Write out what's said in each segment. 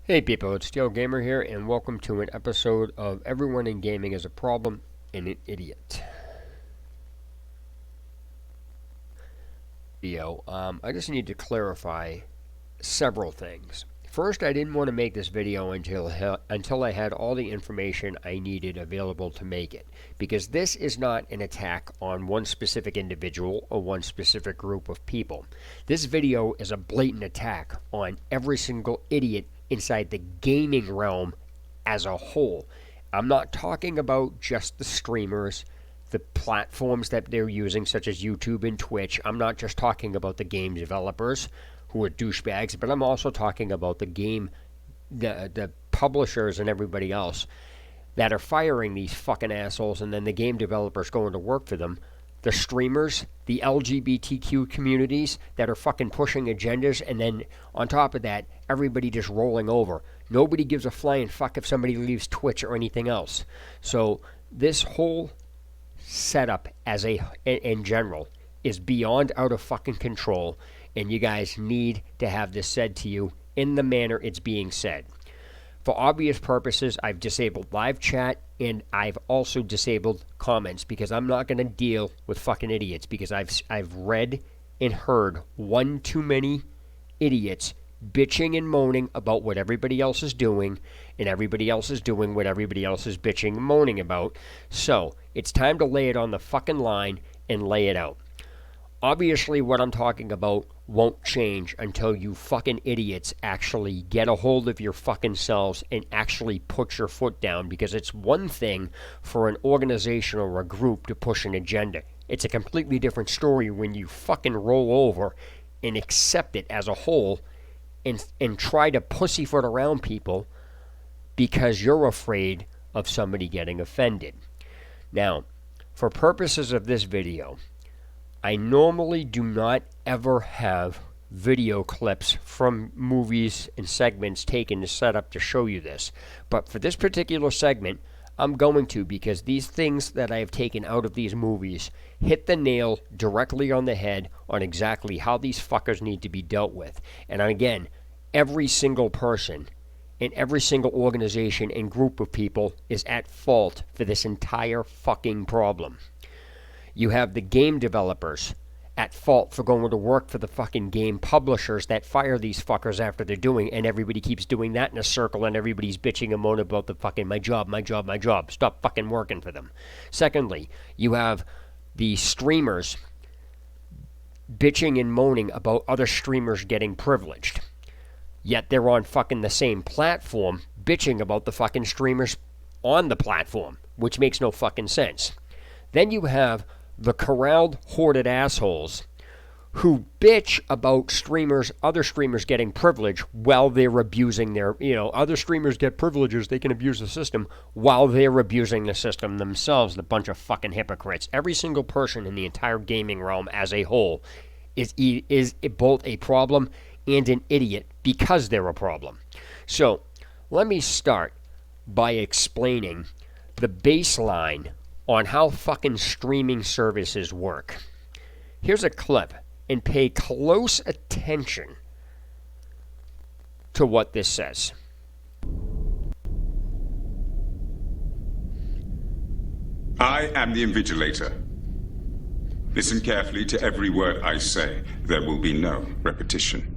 Hey people, it's Steel Gamer here, and welcome to an episode of Everyone in Gaming is a Problem and an Idiot. I just need to clarify several things. First, I didn't want to make this video until I had all the information I needed available to make it, because this is not an attack on one specific individual or one specific group of people. This video is a blatant attack on every single idiot inside the gaming realm as a whole. I'm not talking about just the streamers, the platforms that they're using, such as YouTube and Twitch. I'm not just talking about the game developers who are douchebags, but I'm also talking about the publishers and everybody else that are firing these fucking assholes, and then the game developers going to work for them. The streamers, the LGBTQ communities that are fucking pushing agendas, and then on top of that, everybody just rolling over. Nobody gives a flying fuck if somebody leaves Twitch or anything else. So this whole setup in general is beyond out of fucking control, and you guys need to have this said to you in the manner it's being said. For obvious purposes, I've disabled live chat, and I've also disabled comments, because I'm not going to deal with fucking idiots, because I've read and heard one too many idiots bitching and moaning about what everybody else is doing, and everybody else is doing what everybody else is bitching and moaning about. So it's time to lay it on the fucking line and lay it out. Obviously, what I'm talking about won't change until you fucking idiots actually get a hold of your fucking selves and actually put your foot down, because it's one thing for an organization or a group to push an agenda. It's a completely different story when you fucking roll over and accept it as a whole and try to pussyfoot around people because you're afraid of somebody getting offended. Now, for purposes of this video, I normally do not ever have video clips from movies and segments taken to set up to show you this. But for this particular segment, I'm going to, because these things that I have taken out of these movies hit the nail directly on the head on exactly how these fuckers need to be dealt with. And again, every single person in every single organization and group of people is at fault for this entire fucking problem. You have the game developers at fault for going to work for the fucking game publishers that fire these fuckers after they're doing, and everybody keeps doing that in a circle, and everybody's bitching and moaning about the fucking my job. Stop fucking working for them. Secondly, you have the streamers bitching and moaning about other streamers getting privileged. Yet they're on fucking the same platform bitching about the fucking streamers on the platform, which makes no fucking sense. Then you have the corralled, hoarded assholes who bitch about other streamers getting privilege while they're abusing other streamers get privileges, they can abuse the system while they're abusing the system themselves. The bunch of fucking hypocrites. Every single person in the entire gaming realm as a whole is both a problem and an idiot because they're a problem. So, let me start by explaining the baseline on how fucking streaming services work. Here's a clip, and pay close attention to what this says. I am the Invigilator. Listen carefully to every word I say. There will be no repetition.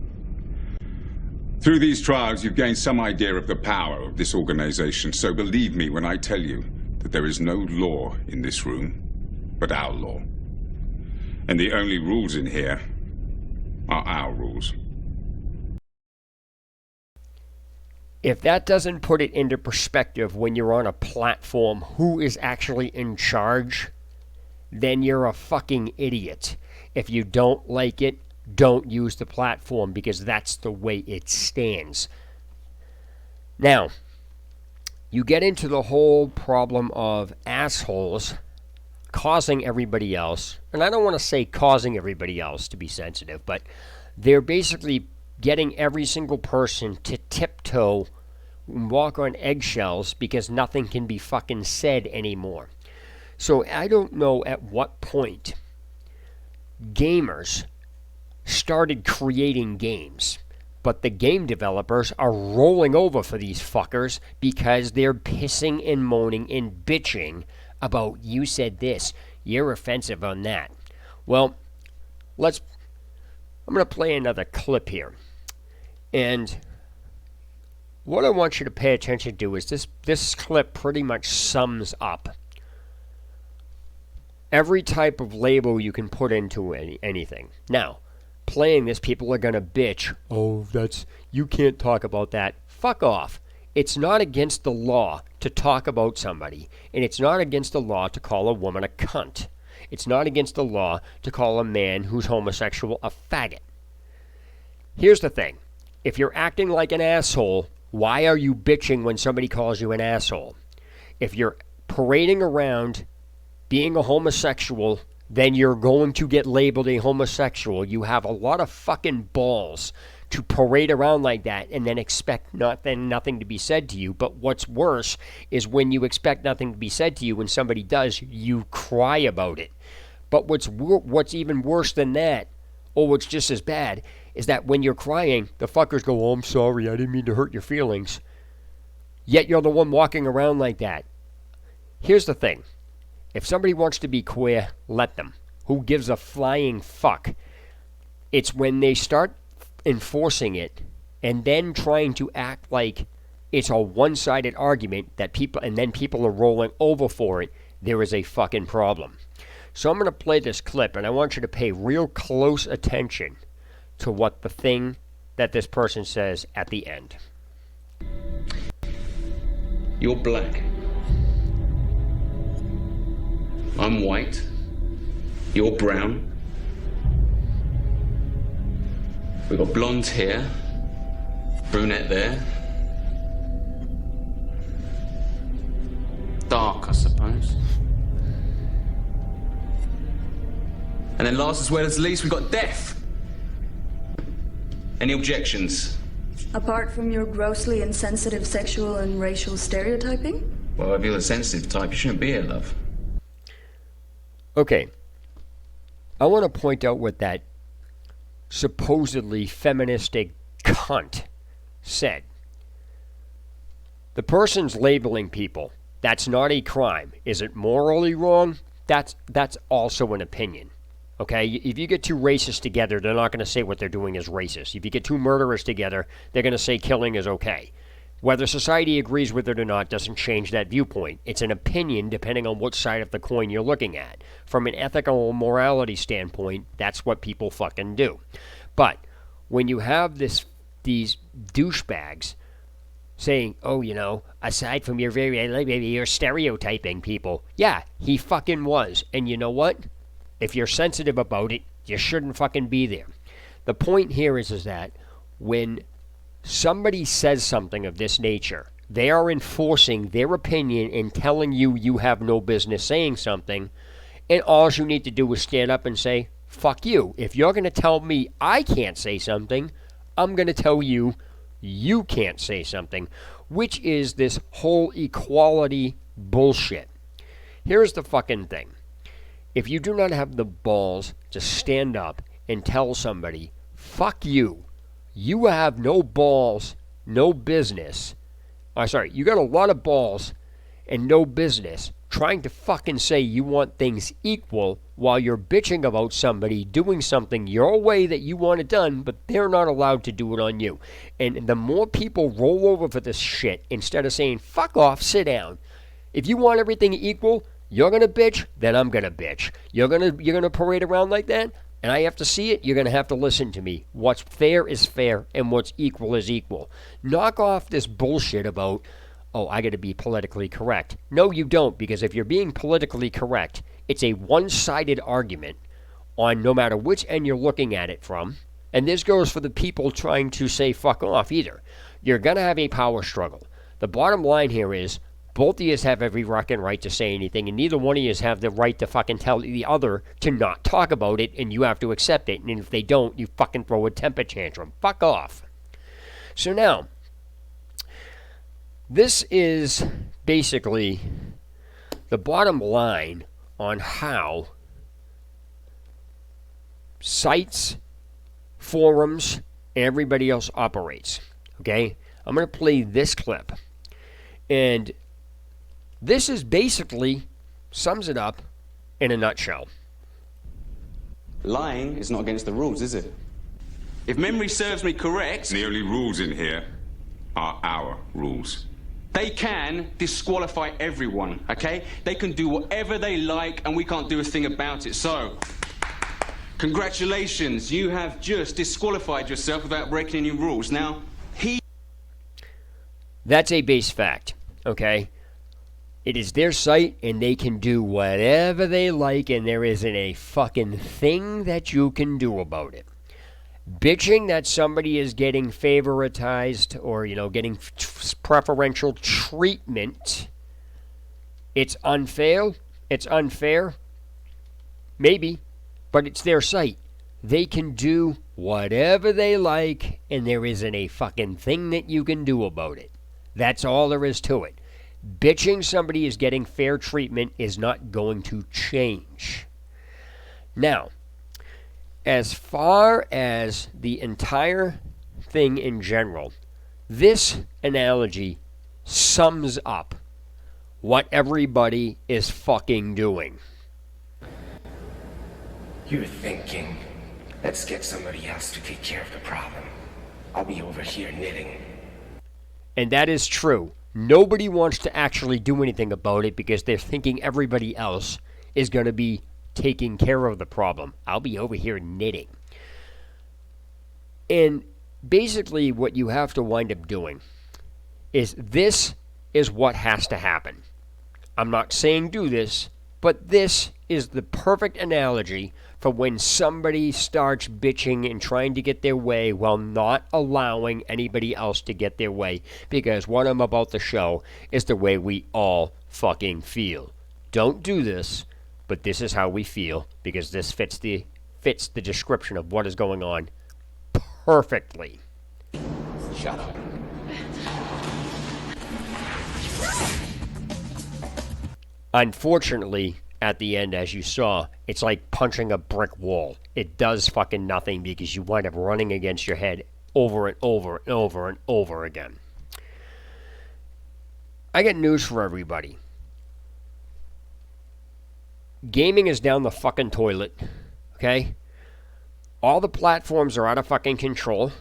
Through these trials, you've gained some idea of the power of this organization, so believe me when I tell you that there is no law in this room but our law. And the only rules in here are our rules. If that doesn't put it into perspective when you're on a platform who is actually in charge, then you're a fucking idiot. If you don't like it, don't use the platform, because that's the way it stands. Now, you get into the whole problem of assholes causing everybody else, and I don't want to say causing everybody else to be sensitive, but they're basically getting every single person to tiptoe and walk on eggshells because nothing can be fucking said anymore. So I don't know at what point gamers started creating games. But the game developers are rolling over for these fuckers because they're pissing and moaning and bitching about, you said this, you're offensive on that. Well, I'm going to play another clip here. And what I want you to pay attention to is this clip pretty much sums up every type of label you can put into anything. Now, playing this, people are going to bitch. Oh, you can't talk about that. Fuck off. It's not against the law to talk about somebody, and it's not against the law to call a woman a cunt. It's not against the law to call a man who's homosexual a faggot. Here's the thing. If you're acting like an asshole, why are you bitching when somebody calls you an asshole? If you're parading around being a homosexual, then you're going to get labeled a homosexual. You have a lot of fucking balls to parade around like that and then expect nothing to be said to you. But what's worse is when you expect nothing to be said to you, when somebody does, you cry about it. But what's even worse than that, or what's just as bad, is that when you're crying, the fuckers go, oh, I'm sorry, I didn't mean to hurt your feelings. Yet you're the one walking around like that. Here's the thing. If somebody wants to be queer, let them. Who gives a flying fuck? It's when they start enforcing it and then trying to act like it's a one-sided argument that people are rolling over for it, there is a fucking problem. So I'm going to play this clip, and I want you to pay real close attention to what the thing that this person says at the end. You're black. I'm white. You're brown. We've got blonde hair. Brunette there. Dark, I suppose. And then last as well as least, we've got deaf. Any objections? Apart from your grossly insensitive sexual and racial stereotyping? Well, if you're the sensitive type, you shouldn't be here, love. Okay. I want to point out what that supposedly feministic cunt said. The person's labeling people. That's not a crime. Is it morally wrong? That's also an opinion. Okay, if you get two racists together, they're not going to say what they're doing is racist. If you get two murderers together, they're going to say killing is okay. Whether society agrees with it or not doesn't change that viewpoint. It's an opinion depending on what side of the coin you're looking at. From an ethical morality standpoint, that's what people fucking do. But when you have these douchebags saying, oh, you know, aside from you're stereotyping people. Yeah, he fucking was. And you know what? If you're sensitive about it, you shouldn't fucking be there. The point here is that when somebody says something of this nature, they are enforcing their opinion and telling you you have no business saying something, and all you need to do is stand up and say, fuck you. If you're going to tell me I can't say something, I'm going to tell you you can't say something, which is this whole equality bullshit. Here's the fucking thing. If you do not have the balls to stand up and tell somebody, fuck you, you have no balls, no business. You got a lot of balls and no business trying to fucking say you want things equal while you're bitching about somebody doing something your way that you want it done, but they're not allowed to do it on you. And the more people roll over for this shit, instead of saying, fuck off, sit down. If you want everything equal, you're going to bitch, then I'm going to bitch. You're going to parade around like that, and I have to see it, you're going to have to listen to me. What's fair is fair, and what's equal is equal. Knock off this bullshit about, oh, I got to be politically correct. No, you don't, because if you're being politically correct, it's a one-sided argument on no matter which end you're looking at it from, and this goes for the people trying to say fuck off either. You're going to have a power struggle. The bottom line here is, both of you have every fucking right to say anything, and neither one of you have the right to fucking tell the other to not talk about it, and you have to accept it. And if they don't, you fucking throw a temper tantrum. Fuck off. So now, this is basically the bottom line on how sites, forums, and everybody else operates. Okay? I'm going to play this clip. And this is basically sums it up in a nutshell. Lying is not against the rules, is it? If memory serves me correct, The only rules in here are our rules. they can disqualify everyone, okay? They can do whatever they like and we can't do a thing about it. So, congratulations, you have just disqualified yourself without breaking any rules. Now, That's a base fact, okay? It is their site, and they can do whatever they like, and there isn't a fucking thing that you can do about it. Bitching that somebody is getting favoritized or, getting preferential treatment, it's unfair. It's unfair. Maybe, but it's their site. They can do whatever they like, and there isn't a fucking thing that you can do about it. That's all there is to it. Bitching somebody is getting fair treatment is not going to change. Now, as far as the entire thing in general, this analogy sums up what everybody is fucking doing. You're thinking, let's get somebody else to take care of the problem. I'll be over here knitting. And that is true. Nobody wants to actually do anything about it because they're thinking everybody else is going to be taking care of the problem. I'll be over here knitting. And basically what you have to wind up doing is this is what has to happen. I'm not saying do this, but this is the perfect analogy for when somebody starts bitching and trying to get their way while not allowing anybody else to get their way. Because what I'm about to show is the way we all fucking feel. Don't do this, but this is how we feel because this fits the description of what is going on perfectly. Shut up. Unfortunately, at the end, as you saw, it's like punching a brick wall. It does fucking nothing because you wind up running against your head over and over and over and over again. I got news for everybody. Gaming is down the fucking toilet, okay? All the platforms are out of fucking control.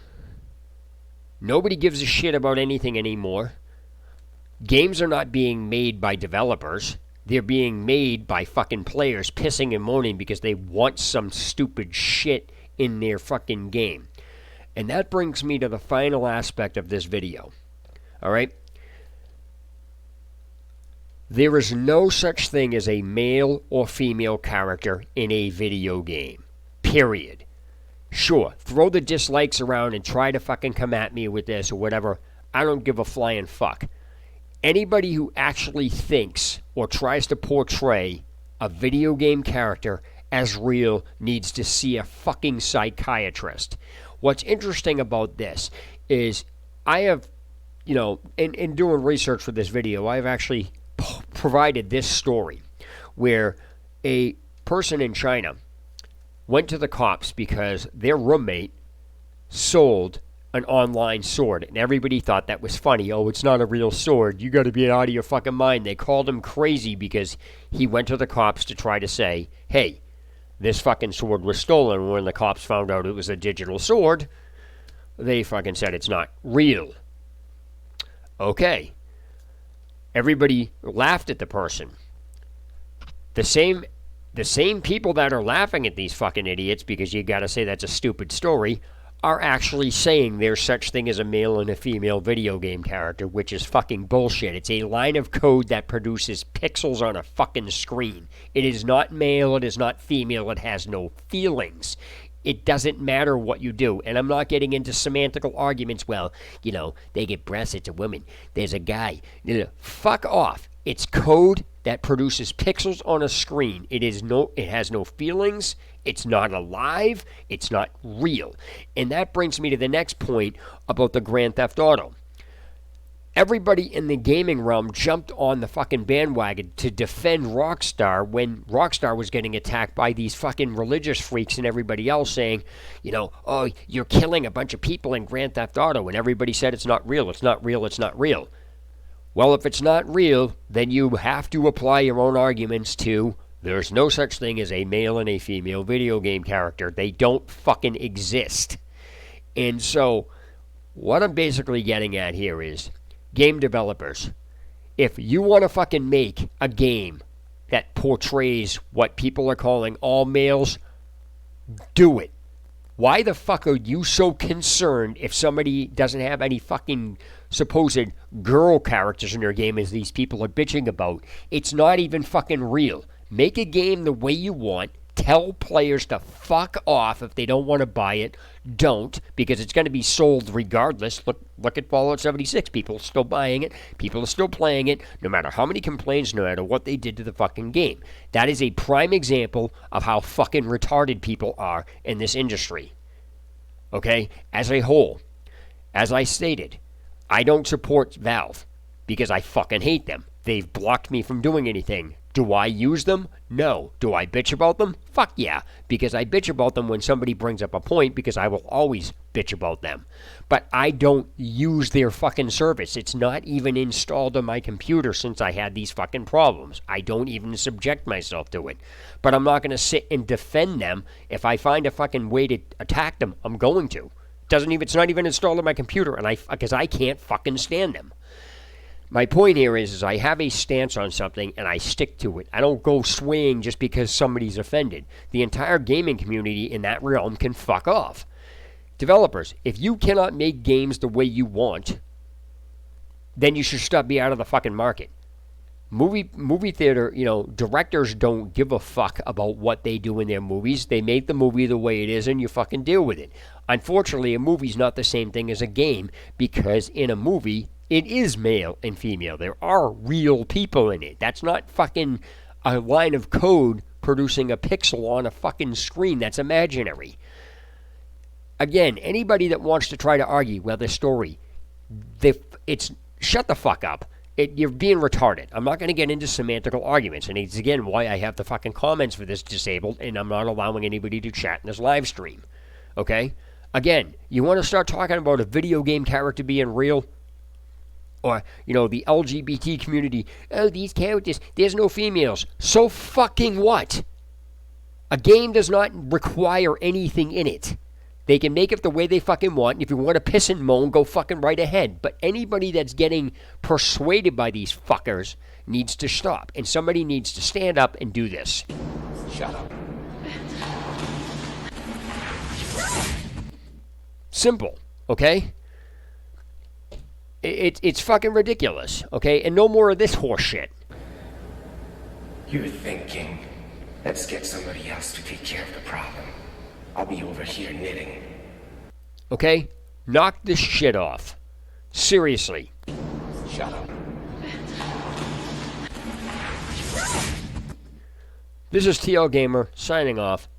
Nobody gives a shit about anything anymore. Games are not being made by developers. They're being made by fucking players pissing and moaning because they want some stupid shit in their fucking game. And that brings me to the final aspect of this video. Alright? There is no such thing as a male or female character in a video game. Period. Sure, throw the dislikes around and try to fucking come at me with this or whatever. I don't give a flying fuck. Anybody who actually thinks or tries to portray a video game character as real needs to see a fucking psychiatrist. What's interesting about this is I have, in doing research for this video, I've actually provided this story where a person in China went to the cops because their roommate sold an online sword, and everybody thought that was funny. Oh, it's not a real sword. You got to be out of your fucking mind. They called him crazy because he went to the cops to try to say, hey, this fucking sword was stolen. When the cops found out it was a digital sword, they fucking said it's not real. Okay. Everybody laughed at the person. The same people that are laughing at these fucking idiots because you got to say that's a stupid story are actually saying there's such thing as a male and a female video game character, which is fucking bullshit. It's a line of code that produces pixels on a fucking screen. It is not male, it is not female, it has no feelings. It doesn't matter what you do. And I'm not getting into semantical arguments. Well, they get breasts, it's a woman. There's a guy. Fuck off. It's code that produces pixels on a screen. It has no feelings. It's not alive. It's not real. And that brings me to the next point about the Grand Theft Auto. Everybody in the gaming realm jumped on the fucking bandwagon to defend Rockstar when Rockstar was getting attacked by these fucking religious freaks and everybody else saying, you know, oh, you're killing a bunch of people in Grand Theft Auto, and everybody said it's not real, it's not real, it's not real. Well, if it's not real, then you have to apply your own arguments to there's no such thing as a male and a female video game character. They don't fucking exist. And so, what I'm basically getting at here is, game developers, if you want to fucking make a game that portrays what people are calling all males, do it. Why the fuck are you so concerned if somebody doesn't have any fucking supposed girl characters in their game as these people are bitching about? It's not even fucking real. Make a game the way you want. Tell players to fuck off if they don't want to buy it. Don't, because it's going to be sold regardless. Look at Fallout 76. People are still buying it. People are still playing it, no matter how many complaints, no matter what they did to the fucking game. That is a prime example of how fucking retarded people are in this industry. Okay? As a whole, as I stated, I don't support Valve because I fucking hate them. They've blocked me from doing anything. Do I use them? No. Do I bitch about them? Fuck yeah. Because I bitch about them when somebody brings up a point, because I will always bitch about them. But I don't use their fucking service. It's not even installed on my computer since I had these fucking problems. I don't even subject myself to it. But I'm not going to sit and defend them. If I find a fucking way to attack them, I'm going to. It's not even installed on my computer, and because I can't fucking stand them. My point here is I have a stance on something and I stick to it. I don't go swaying just because somebody's offended. The entire gaming community in that realm can fuck off. Developers, if you cannot make games the way you want, then you should be out of the fucking market. Movie theater, directors don't give a fuck about what they do in their movies. They make the movie the way it is and you fucking deal with it. Unfortunately, a movie's not the same thing as a game, because in a movie, it is male and female. There are real people in it. That's not fucking a line of code producing a pixel on a fucking screen. That's imaginary. Again, anybody that wants to try to argue, well, the story, it's shut the fuck up. You're being retarded. I'm not going to get into semantical arguments, and it's again why I have the fucking comments for this disabled, and I'm not allowing anybody to chat in this live stream. Okay? Again, you want to start talking about a video game character being real? Or, the LGBT community, oh, these characters, there's no females. So fucking what? A game does not require anything in it. They can make it the way they fucking want. And if you want to piss and moan, go fucking right ahead. But anybody that's getting persuaded by these fuckers needs to stop. And somebody needs to stand up and do this. Shut up. Simple, okay? It's fucking ridiculous, okay? And no more of this horse shit. You're thinking, let's get somebody else to take care of the problem. I'll be over here knitting. Okay? Knock this shit off. Seriously. Shut up. This is TL Gamer signing off.